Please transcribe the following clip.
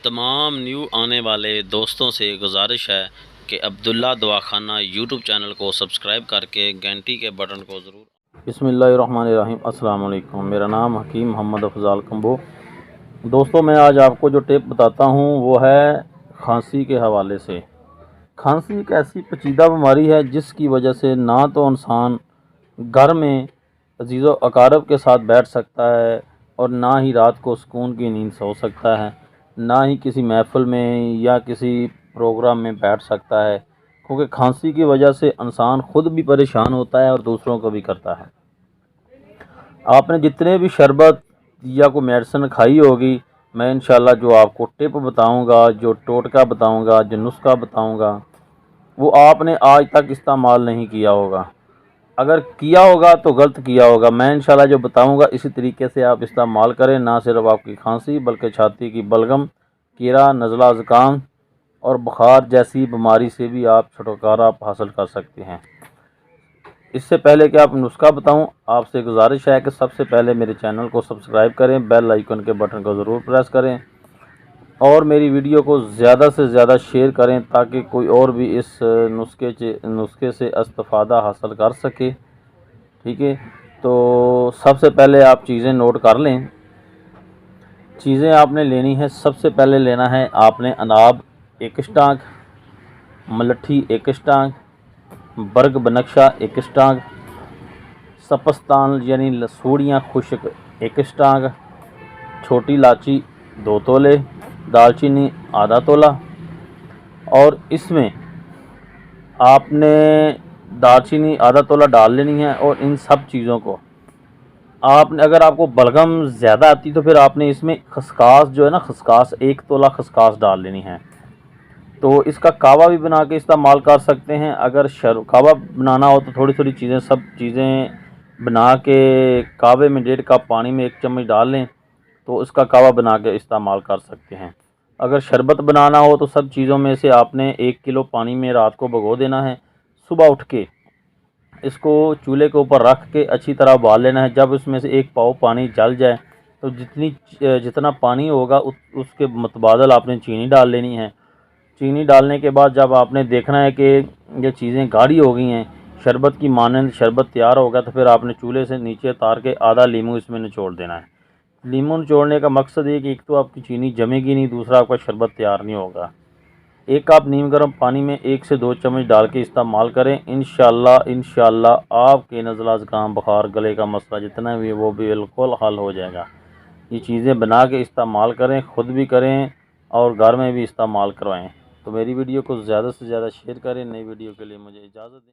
تمام نیو آنے والے دوستوں سے گزارش ہے کہ عبداللہ دواخانہ یوٹیوب چینل کو سبسکرائب کر کے گھنٹی کے بٹن کو ضرور۔ بسم اللہ الرحمن الرحیم۔ السلام علیکم، میرا نام حکیم محمد افضال کمبو۔ دوستوں، میں آج آپ کو جو ٹپ بتاتا ہوں وہ ہے کھانسی کے حوالے سے۔ کھانسی ایک ایسی پیچیدہ بیماری ہے جس کی وجہ سے نہ تو انسان گھر میں عزیز و اقارب کے ساتھ بیٹھ سکتا ہے اور نہ ہی رات کو سکون کی نیند سو سکتا ہے، نہ ہی کسی محفل میں یا کسی پروگرام میں بیٹھ سکتا ہے، کیونکہ کھانسی کی وجہ سے انسان خود بھی پریشان ہوتا ہے اور دوسروں کو بھی کرتا ہے۔ آپ نے جتنے بھی شربت یا کوئی میڈیسن کھائی ہوگی، میں انشاءاللہ جو آپ کو ٹپ بتاؤں گا، جو ٹوٹکا بتاؤں گا، جو نسخہ بتاؤں گا، وہ آپ نے آج تک استعمال نہیں کیا ہوگا۔ اگر کیا ہوگا تو غلط کیا ہوگا۔ میں انشاءاللہ جو بتاؤں گا اسی طریقے سے آپ استعمال کریں، نہ صرف آپ کی کھانسی بلکہ چھاتی کی بلغم، کیڑا، نزلہ زکام اور بخار جیسی بیماری سے بھی آپ چھٹکارا حاصل کر سکتے ہیں۔ اس سے پہلے کہ آپ نسخہ بتاؤں، آپ سے گزارش ہے کہ سب سے پہلے میرے چینل کو سبسکرائب کریں، بیل آئیکن کے بٹن کو ضرور پریس کریں اور میری ویڈیو کو زیادہ سے زیادہ شیئر کریں تاکہ کوئی اور بھی اس نسخے سے استفادہ حاصل کر سکے۔ ٹھیک ہے، تو سب سے پہلے آپ چیزیں نوٹ کر لیں۔ چیزیں آپ نے لینی ہے، سب سے پہلے لینا ہے آپ نے اناب ایک اسٹانگ، ملٹھی ایک اسٹانگ، برگ بنکشہ ایک اسٹانگ، سپستان یعنی لسوڑیاں خشک ایک اسٹانگ، چھوٹی الائچی 2 تولے، دالچینی آدھا تولہ۔ اور اس میں آپ نے دالچینی آدھا تولہ ڈال لینی ہے اور ان سب چیزوں کو آپ نے، اگر آپ کو بلغم زیادہ آتی تو پھر آپ نے اس میں خسکاس جو ہے نا، خسکاس 1 تولہ خسکاس ڈال لینی ہے۔ تو اس کا کعوہ بھی بنا کے استعمال کر سکتے ہیں۔ اگر کعوہ بنانا ہو تو تھوڑی تھوڑی چیزیں، سب چیزیں بنا کے کعوے میں 1.5 کپ پانی میں 1 چمچ ڈال لیں تو اس کا کعوہ بنا کے استعمال کر سکتے ہیں۔ اگر شربت بنانا ہو تو سب چیزوں میں سے آپ نے 1 کلو پانی میں رات کو بھگو دینا ہے، صبح اٹھ کے اس کو چولہے کے اوپر رکھ کے اچھی طرح ابال لینا ہے۔ جب اس میں سے 1 پاؤ پانی جل جائے تو جتنا پانی ہوگا اس کے متبادل آپ نے چینی ڈال لینی ہے۔ چینی ڈالنے کے بعد جب آپ نے دیکھنا ہے کہ یہ چیزیں گاڑھی ہو گئی ہیں، شربت کی مانند شربت تیار ہوگا، تو پھر آپ نے چولہے سے نیچے اتار کے آدھا لیمو اس میں نچوڑ دینا ہے۔ لیمو نچوڑنے کا مقصد یہ کہ ایک تو آپ کی چینی جمے گی نہیں، دوسرا آپ کا شربت تیار نہیں ہوگا۔ 1 کپ نیم گرم پانی میں 1 سے 2 چمچ ڈال کے استعمال کریں۔ انشاءاللہ آپ کے نزلہ زکام، بخار، گلے کا مسئلہ جتنا بھی ہے وہ بھی بالکل حل ہو جائے گا۔ یہ چیزیں بنا کے استعمال کریں، خود بھی کریں اور گھر میں بھی استعمال کروائیں۔ تو میری ویڈیو کو زیادہ سے زیادہ شیئر کریں۔ نئی ویڈیو کے لیے مجھے اجازت دیں۔